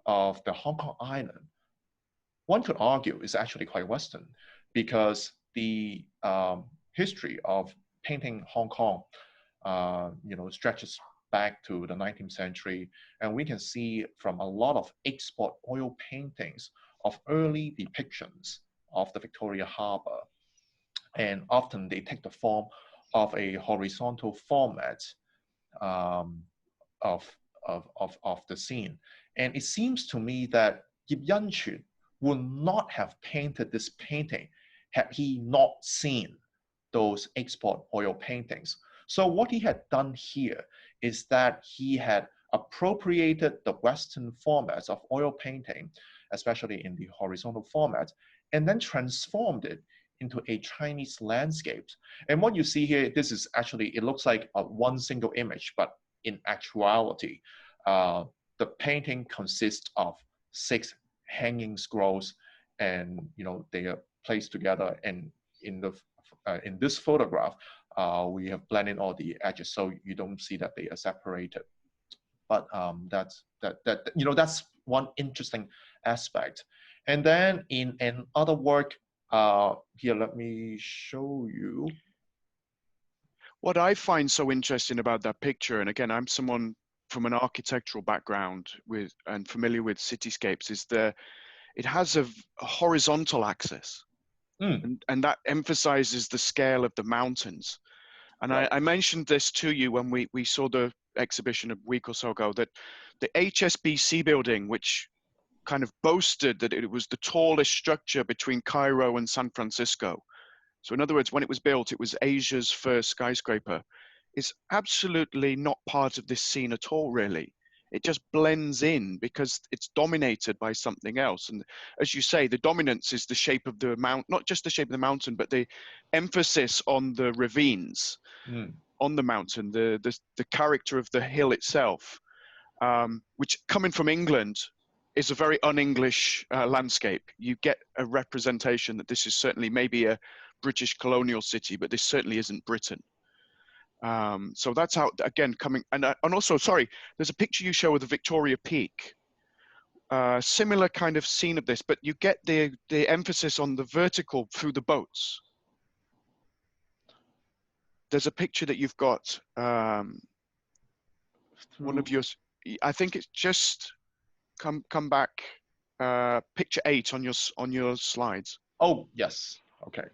of the Hong Kong Island, one could argue is actually quite Western, because the history of painting Hong Kong, stretches back to the 19th century, and we can see from a lot of export oil paintings of early depictions of the Victoria Harbour, and often they take the form of a horizontal format of the scene. And it seems to me that Yip Yen-chun would not have painted this painting had he not seen those export oil paintings. So what he had done here is that he had appropriated the Western formats of oil painting, especially in the horizontal format, and then transformed it into a Chinese landscape. And what you see here, this is actually, it looks like one single image, but in actuality, the painting consists of 6 hanging scrolls, and they are placed together. And in this photograph, we have blended all the edges, so you don't see that they are separated. But that's one interesting aspect. And then in another work, here, let me show you. What I find so interesting about that picture, and again, I'm someone from an architectural background and familiar with cityscapes, is it has a horizontal axis, and that emphasizes the scale of the mountains. And right. I mentioned this to you when we saw the exhibition a week or so ago, that the HSBC building, which kind of boasted that it was the tallest structure between Cairo and San Francisco. So in other words, when it was built, it was Asia's first skyscraper. It's absolutely not part of this scene at all, really. It just blends in because it's dominated by something else. And as you say, the dominance is the shape of the mountain, not just the shape of the mountain, but the emphasis on the ravines on the mountain, the character of the hill itself, which, coming from England, is a very un-English landscape. You get a representation that this is certainly maybe a British colonial city, but this certainly isn't Britain. So that's how, again, coming, and also, sorry, there's a picture you show of the Victoria Peak. Similar kind of scene of this, but you get the emphasis on the vertical through the boats. There's a picture that you've got, one of yours, I think it's just, come back. picture 8 on your slides. Oh, yes. Okay.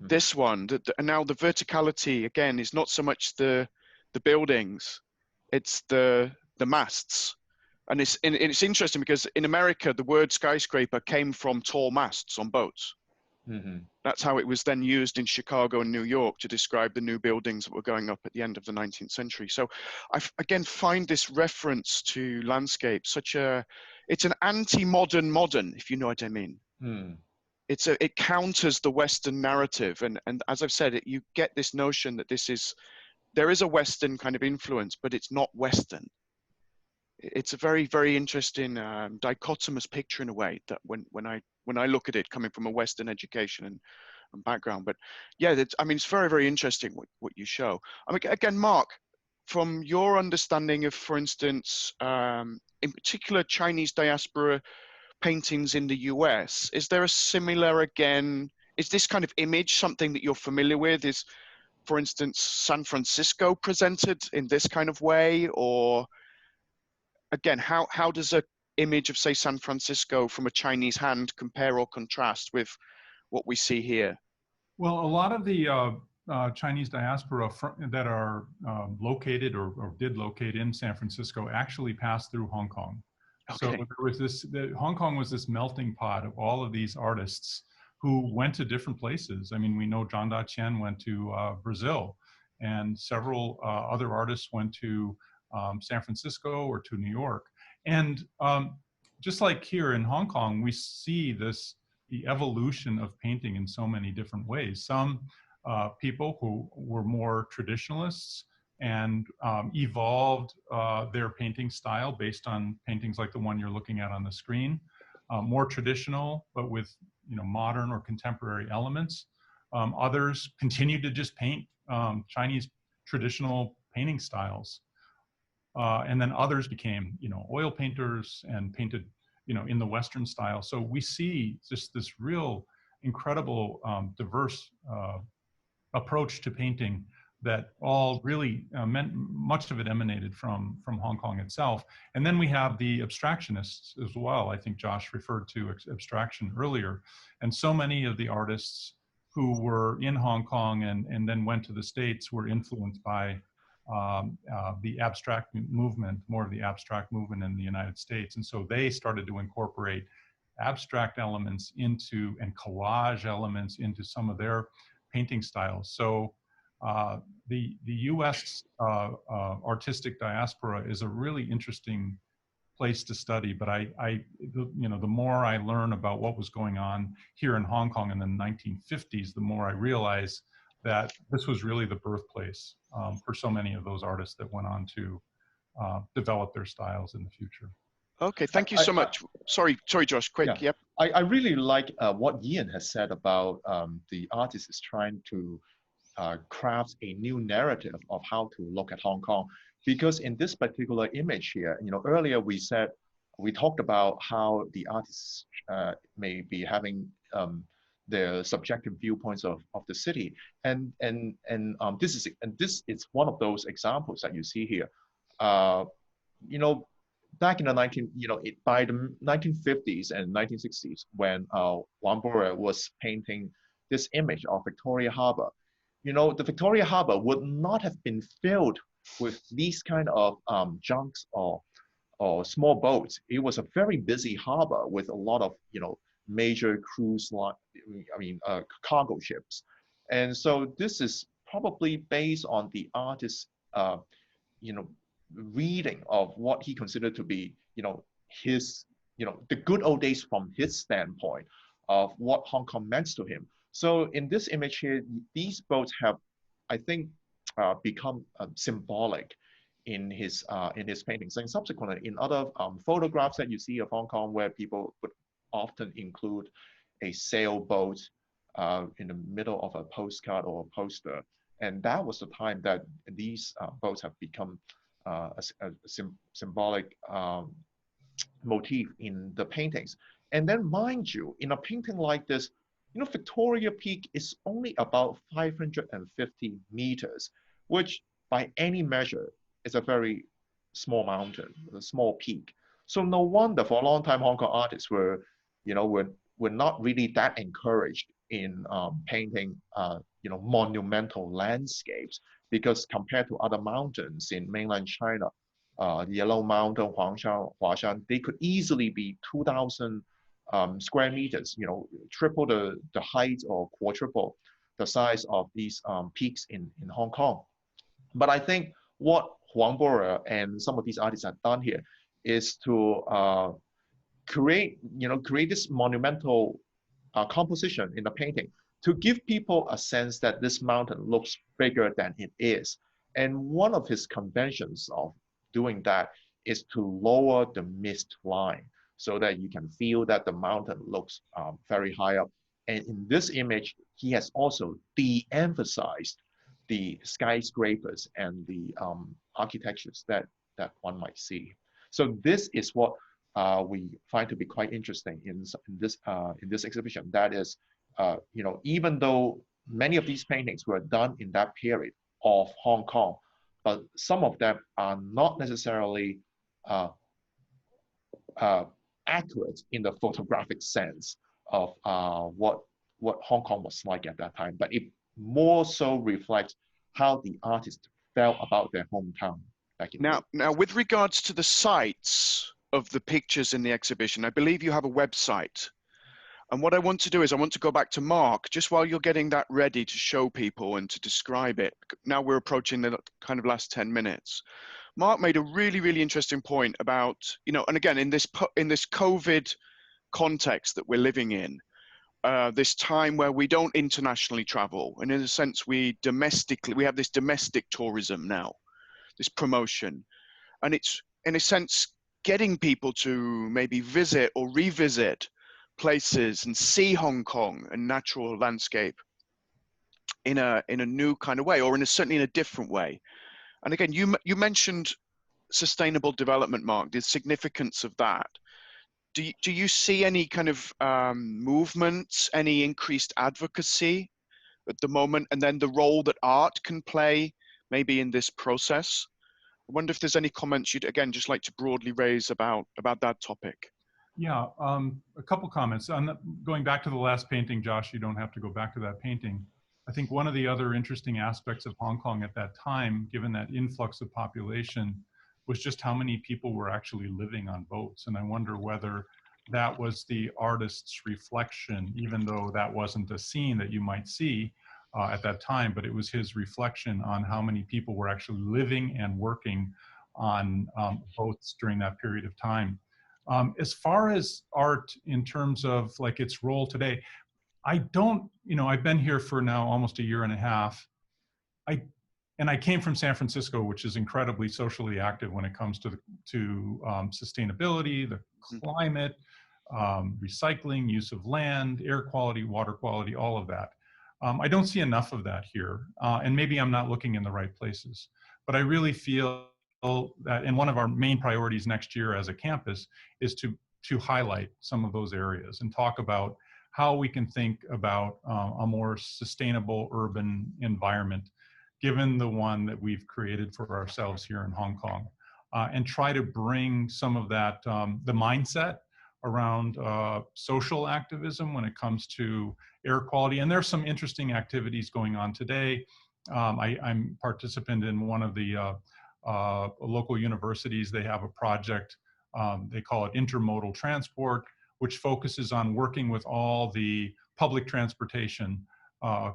This one, and now the verticality again is not so much the buildings, it's the masts. And it's interesting because in America, the word skyscraper came from tall masts on boats. That's how it was then used in Chicago and New York to describe the new buildings that were going up at the end of the 19th century. So I again find this reference to landscape it's an anti-modern modern, if you know what I mean. It counters the Western narrative, and as I've said, you get this notion that there is a Western kind of influence, but it's not Western. It's a very, very interesting dichotomous picture in a way that when I look at it coming from a Western education and background. But yeah, I mean, it's very, very interesting what you show. I mean, again, Mark, from your understanding of, for instance, in particular Chinese diaspora paintings in the US, is there a similar, again, is this kind of image something that you're familiar with? Is, for instance, San Francisco presented in this kind of way? Or again, how does a image of, say, San Francisco from a Chinese hand compare or contrast with what we see here? Well, a lot of the Chinese diaspora that are located or did locate in San Francisco actually passed through Hong Kong. Okay. So there was Hong Kong was this melting pot of all of these artists who went to different places. I mean, we know Zhang Daqian went to Brazil, and several other artists went to San Francisco or to New York. And just like here in Hong Kong, we see the evolution of painting in so many different ways. Some people who were more traditionalists and evolved their painting style based on paintings like the one you're looking at on the screen, more traditional, but with modern or contemporary elements. Others continued to just paint Chinese traditional painting styles. And then others became, oil painters and painted, in the Western style. So we see just this real incredible, diverse approach to painting that all really much of it emanated from Hong Kong itself. And then we have the abstractionists as well. I think Josh referred to abstraction earlier. And so many of the artists who were in Hong Kong and then went to the States were influenced by the abstract movement, more of the abstract movement in the United States. And so they started to incorporate abstract elements into and collage elements into some of their painting styles. So the US artistic diaspora is a really interesting place to study, but the more I learn about what was going on here in Hong Kong in the 1950s, the more I realize that this was really the birthplace for so many of those artists that went on to develop their styles in the future. Okay, thank you so much. Sorry, Josh, quick, yeah. Yep. I really like what Ian has said about the artist is trying to craft a new narrative of how to look at Hong Kong. Because in this particular image here, earlier we talked about how the artists may be having their subjective viewpoints of the city, and this is one of those examples that you see here. Back in the by the 1950s and 1960s, when Juan Borre was painting this image of Victoria Harbour, the Victoria Harbour would not have been filled with these kind of junks or small boats. It was a very busy harbor with a lot of major cruise line, cargo ships. And so this is probably based on the artist's reading of what he considered to be his the good old days from his standpoint of what Hong Kong meant to him. So in this image here, these boats have, I think, become symbolic in his paintings. And subsequently, in other photographs that you see of Hong Kong, where people would often include a sailboat in the middle of a postcard or a poster. And that was the time that these boats have become a symbolic motif in the paintings. And then mind you, in a painting like this, Victoria Peak is only about 550 meters, which by any measure is a very small mountain, a small peak. So no wonder for a long time Hong Kong artists were, were not really that encouraged in painting, monumental landscapes, because compared to other mountains in mainland China, the Yellow Mountain, Huashan, they could easily be 2,000 square meters, triple the height or quadruple the size of these peaks in Hong Kong. But I think what Huang Bo and some of these artists have done here is to create this monumental composition in the painting to give people a sense that this mountain looks bigger than it is. And one of his conventions of doing that is to lower the mist line so that you can feel that the mountain looks very high up. And in this image, he has also de-emphasized the skyscrapers and the architectures that one might see. So this is what we find to be quite interesting in this exhibition. That is, even though many of these paintings were done in that period of Hong Kong, but some of them are not necessarily accurate in the photographic sense of what Hong Kong was like at that time. But it more so reflects how the artist felt about their hometown back in now, with regards to the sites of the pictures in the exhibition, I believe you have a website. And what I want to do is I want to go back to Mark, just while you're getting that ready to show people and to describe it. Now we're approaching the kind of last 10 minutes. Mark made a really, really interesting point about, and again, in this COVID context that we're living in, this time where we don't internationally travel, and in a sense we have this domestic tourism now, this promotion, and it's in a sense getting people to maybe visit or revisit places and see Hong Kong and natural landscape in a new kind of way, or certainly in a different way. And again, you mentioned sustainable development, Mark, the significance of that. Do you see any kind of movements, any increased advocacy at the moment, and then the role that art can play maybe in this process? I wonder if there's any comments you'd, again, just like to broadly raise about that topic. Yeah, a couple comments. Going back to the last painting, Josh, you don't have to go back to that painting. I think one of the other interesting aspects of Hong Kong at that time, given that influx of population, was just how many people were actually living on boats. And I wonder whether that was the artist's reflection, even though that wasn't a scene that you might see at that time, but it was his reflection on how many people were actually living and working on boats during that period of time. As far as art in terms of like its role today, I don't, I've been here for now almost a year and a half. I came from San Francisco, which is incredibly socially active when it comes to sustainability, the climate, recycling, use of land, air quality, water quality, all of that. I don't see enough of that here, and maybe I'm not looking in the right places. But I really feel that, and one of our main priorities next year as a campus is to highlight some of those areas and talk about how we can think about a more sustainable urban environment, given the one that we've created for ourselves here in Hong Kong, and try to bring some of that, the mindset around social activism when it comes to air quality. And there's some interesting activities going on today. I'm participant in one of the local universities. They have a project, they call it intermodal transport, which focuses on working with all the public transportation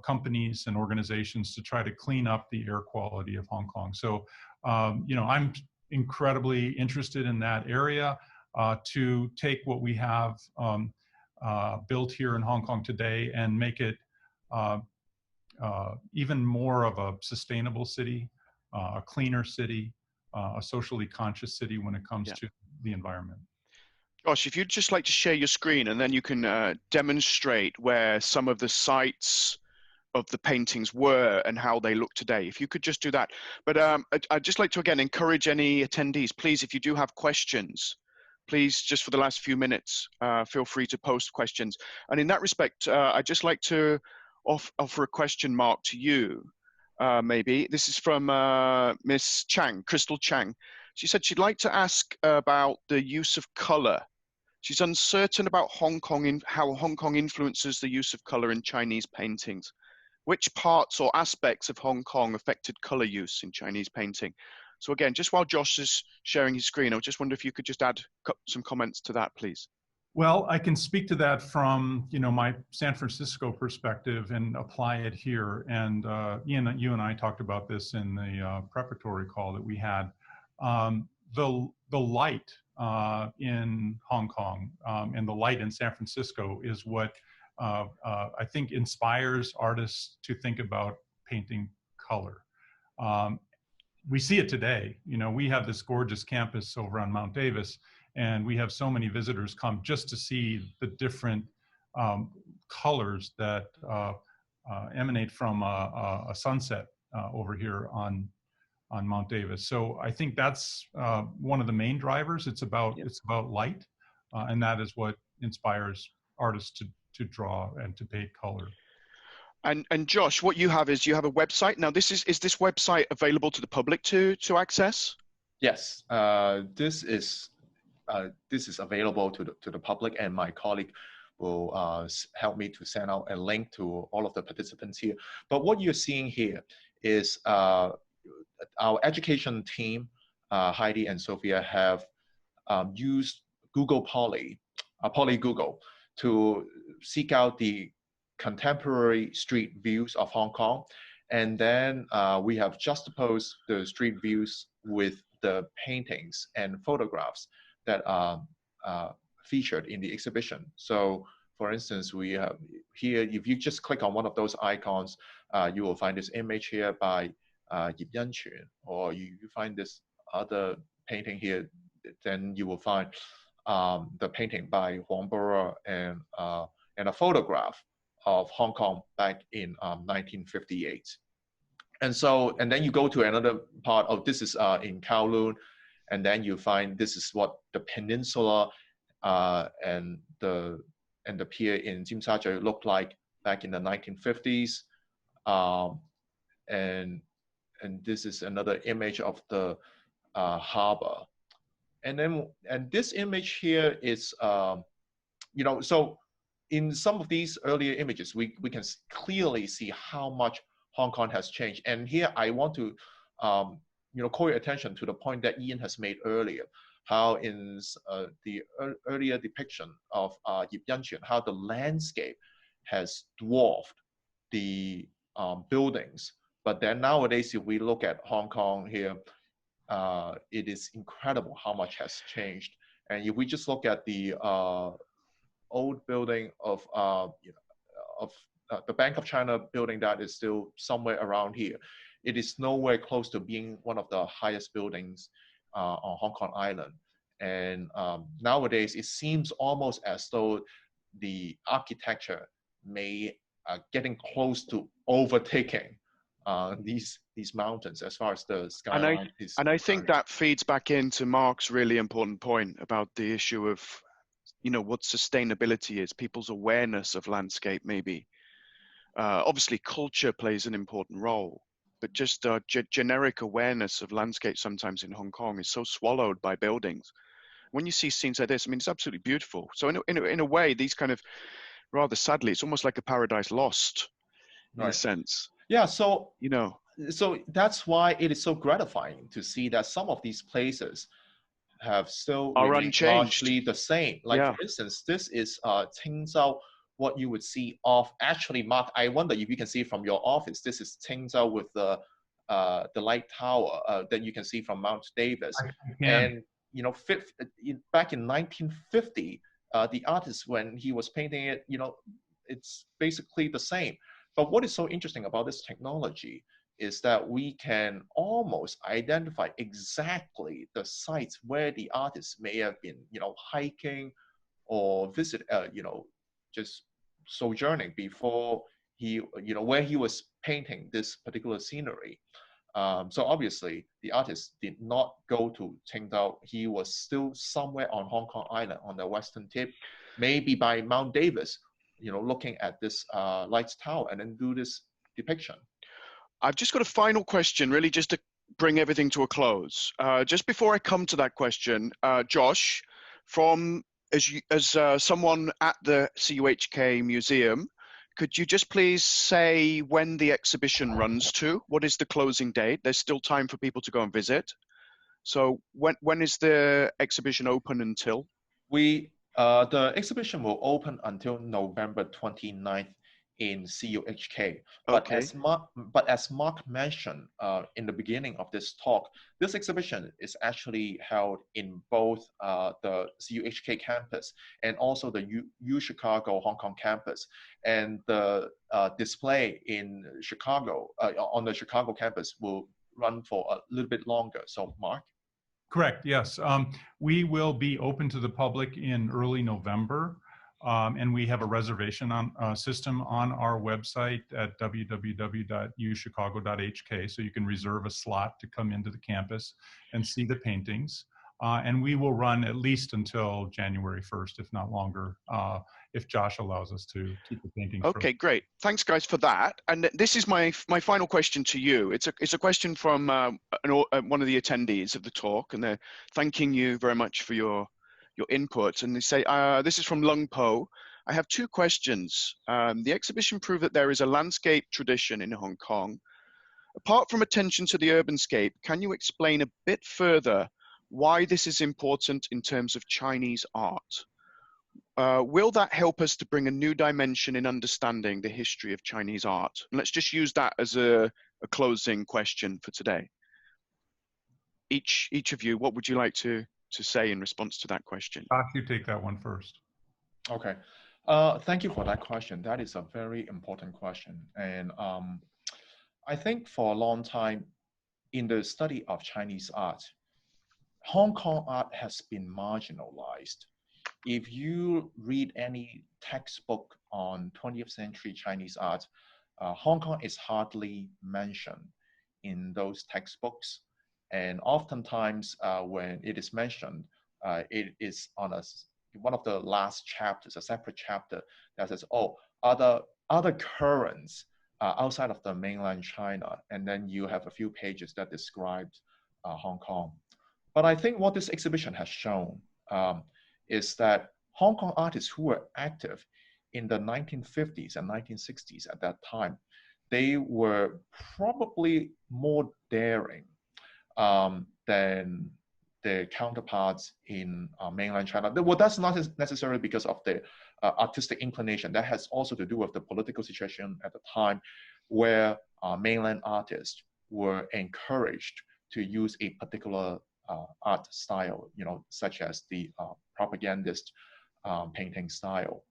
companies and organizations to try to clean up the air quality of Hong Kong. So, I'm incredibly interested in that area to take what we have built here in Hong Kong today and make it even more of a sustainable city, a cleaner city, a socially conscious city when it comes to the environment. Josh, if you'd just like to share your screen, and then you can demonstrate where some of the sites of the paintings were and how they look today. If you could just do that. But I'd just like to, again, encourage any attendees, please, if you do have questions, please, just for the last few minutes, feel free to post questions. And in that respect, I'd just like to offer a question, Mark, to you, maybe. This is from Miss Chang, Crystal Chang. She said she'd like to ask about the use of color. She's uncertain about how Hong Kong influences the use of color in Chinese paintings. Which parts or aspects of Hong Kong affected color use in Chinese painting? So again, just while Josh is sharing his screen, I just wonder if you could just add some comments to that, please. Well, I can speak to that from, you know, my San Francisco perspective and apply it here. And Ian, you and I talked about this in the preparatory call that we had. The light in Hong Kong and the light in San Francisco is what I think inspires artists to think about painting color. We see it today. You know, we have this gorgeous campus over on Mount Davis, and we have so many visitors come just to see the different colors that emanate from a sunset over here on Mount Davis. So I think that's one of the main drivers. It's about light, and that is what inspires artists to draw and to paint color. And Josh, what you have is you have a website. Now, is this website available to the public to access? Yes, this is available to the public, and my colleague will help me to send out a link to all of the participants here. But what you're seeing here is our education team, Heidi and Sophia, have used Google Poly Google, to seek out the contemporary street views of Hong Kong. And then we have juxtaposed the street views with the paintings and photographs that are featured in the exhibition. So for instance, we have here, if you just click on one of those icons, you will find this image here by Yip Yan-chun, or you find this other painting here, then you will find the painting by Huang Bo and a photograph of Hong Kong back in 1958. And then you go to another part of this is in Kowloon, and then you find this is what the peninsula and the pier in Tsim Sha Tsui looked like back in the 1950s. And this is another image of the harbor. And this image here is, you know, so in some of these earlier images, we can clearly see how much Hong Kong has changed. And here I want to, you know, call your attention to the point that Ian has made earlier, how in the earlier depiction of Yip Yan-chun, how the landscape has dwarfed the buildings. But then nowadays, if we look at Hong Kong here, it is incredible how much has changed. And if we just look at the old building of the Bank of China building that is still somewhere around here, it is nowhere close to being one of the highest buildings on Hong Kong Island. And nowadays, it seems almost as though the architecture may getting close to overtaking these mountains as far as the skyline is. And I think that feeds back into Mark's really important point about the issue of, you know, what sustainability is, people's awareness of landscape maybe. Obviously, culture plays an important role, but just generic awareness of landscape sometimes in Hong Kong is so swallowed by buildings. When you see scenes like this, I mean, it's absolutely beautiful. So in a way, these kind of, rather sadly, it's almost like a paradise lost in a sense. Yeah, so, you know, so that's why it is so gratifying to see that some of these places have still remained largely the same. Like for instance, this is Qingzhou, what you would see off. Actually, Mark, I wonder if you can see from your office. This is Qingzhou with the light tower that you can see from Mount Davis. And you know, back in 1950, the artist, when he was painting it, you know, it's basically the same. But what is so interesting about this technology is that we can almost identify exactly the sites where the artist may have been, you know, hiking or you know, just sojourning before he, you know, where he was painting this particular scenery. So obviously, the artist did not go to Qingdao. He was still somewhere on Hong Kong Island on the western tip, maybe by Mount Davis, you know, looking at this lights tower and then do this depiction. I've just got a final question, really just to bring everything to a close. Just before I come to that question, Josh, as someone at the CUHK Museum, could you just please say when the exhibition runs to? What is the closing date? There's still time for people to go and visit. So when is the exhibition open until? The exhibition will open until November 29th in CUHK. But Okay. as Mark mentioned in the beginning of this talk, this exhibition is actually held in both the CUHK campus and also the U Chicago Hong Kong campus. And the display in Chicago, on the Chicago campus, will run for a little bit longer. So Mark? Correct, yes. We will be open to the public in early November, and we have a reservation system on our website at www.uchicago.hk, so you can reserve a slot to come into the campus and see the paintings. And we will run at least until January 1st, if not longer, if Josh allows us to keep the paintings. Okay, great. Thanks, guys, for that. And this is my final question to you. It's a question from one of the attendees of the talk, and they're thanking you very much for your input. And they say, this is from Lung Po. I have two questions. The exhibition proved that there is a landscape tradition in Hong Kong. Apart from attention to the urbanscape, can you explain a bit further why this is important in terms of Chinese art? Will that help us to bring a new dimension in understanding the history of Chinese art? And let's just use that as a closing question for today. Each of you, what would you like to say in response to that question? Josh, you take that one first. Okay. Thank you for that question. That is a very important question. And I think for a long time in the study of Chinese art, Hong Kong art has been marginalized. If you read any textbook on 20th century Chinese art, Hong Kong is hardly mentioned in those textbooks. And oftentimes when it is mentioned, it is on one of the last chapters, a separate chapter that says, oh, other currents outside of the mainland China. And then you have a few pages that describe Hong Kong. But I think what this exhibition has shown is that Hong Kong artists who were active in the 1950s and 1960s at that time, they were probably more daring than their counterparts in mainland China. Well, that's not necessarily because of the artistic inclination. That has also to do with the political situation at the time, where mainland artists were encouraged to use a particular art style, such as the propagandist painting style.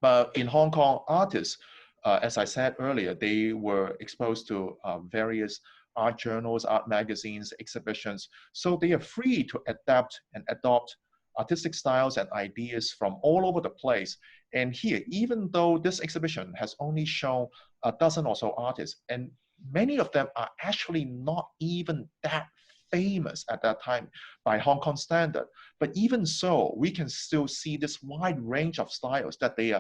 But in Hong Kong, artists, as I said earlier, they were exposed to various art journals, art magazines, exhibitions. So they are free to adapt and adopt artistic styles and ideas from all over the place. And here, even though this exhibition has only shown a dozen or so artists, and many of them are actually not even that famous at that time by Hong Kong standard. But even so, we can still see this wide range of styles that they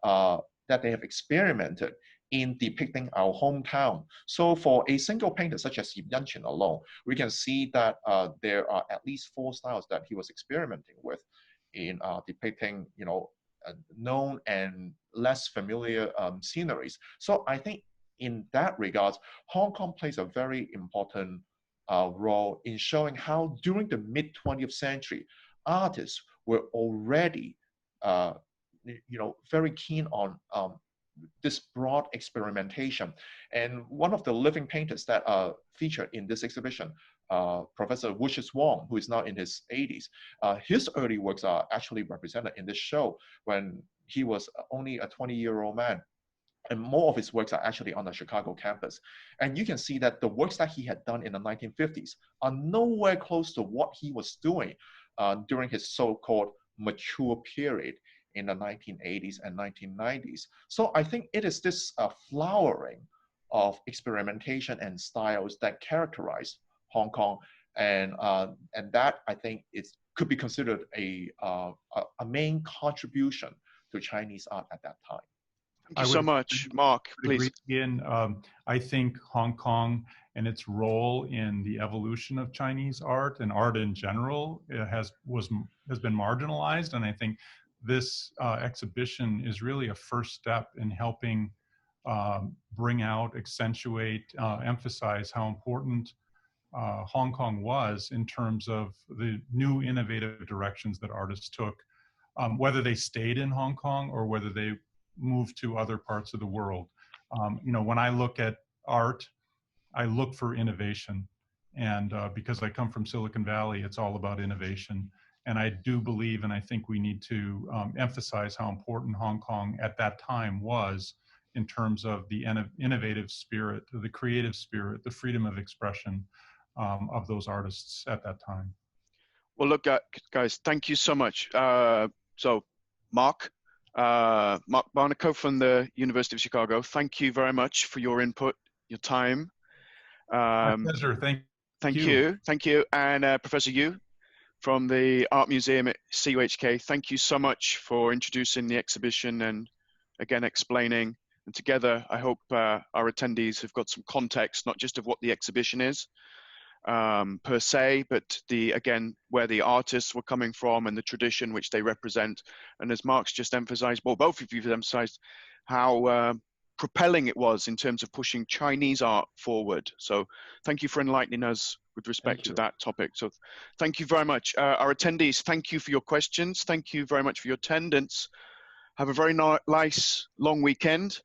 have experimented in depicting our hometown. So for a single painter such as Yip Yunchin alone, we can see that there are at least 4 styles that he was experimenting with in depicting, known and less familiar sceneries. So I think in that regard, Hong Kong plays a very important role in showing how during the mid-20th century, artists were already, very keen on this broad experimentation. And one of the living painters that are featured in this exhibition, Professor Lucius Wong, who is now in his 80s, his early works are actually represented in this show when he was only a 20-year-old man. And more of his works are actually on the Chicago campus. And you can see that the works that he had done in the 1950s are nowhere close to what he was doing during his so-called mature period in the 1980s and 1990s. So I think it is this flowering of experimentation and styles that characterized Hong Kong. And that, I think, could be considered a main contribution to Chinese art at that time. Thank you so much, Mark. Please. Again, I think Hong Kong and its role in the evolution of Chinese art and art in general has been marginalized. And I think this exhibition is really a first step in helping bring out, accentuate, emphasize how important Hong Kong was in terms of the new innovative directions that artists took, whether they stayed in Hong Kong or whether they moved to other parts of the world. You know, when I look at art, I look for innovation. And because I come from Silicon Valley, it's all about innovation. And I do believe, and I think we need to emphasize how important Hong Kong at that time was in terms of the innovative spirit, the creative spirit, the freedom of expression of those artists at that time. Well, look, guys, thank you so much. So, Mark Barnekow from the University of Chicago, thank you very much for your input, your time. My pleasure. Thank you. And Professor Yu from the Art Museum at CUHK, thank you so much for introducing the exhibition and again explaining. And together, I hope our attendees have got some context, not just of what the exhibition is per se, but again, where the artists were coming from and the tradition which they represent. And as Mark's just emphasized, well, both of you have emphasized how propelling it was in terms of pushing Chinese art forward. So thank you for enlightening us with respect to that topic. So thank you very much. Our attendees, thank you for your questions. Thank you very much for your attendance. Have a very nice long weekend.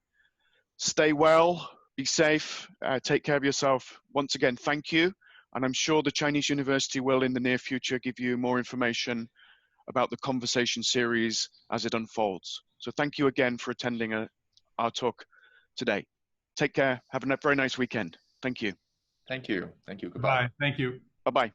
Stay well, be safe, take care of yourself. Once again, thank you. And I'm sure the Chinese University will in the near future give you more information about the conversation series as it unfolds. So thank you again for attending our talk today. Take care. Have a very nice weekend. Thank you. Thank you. Thank you. Goodbye. Bye. Thank you. Bye-bye.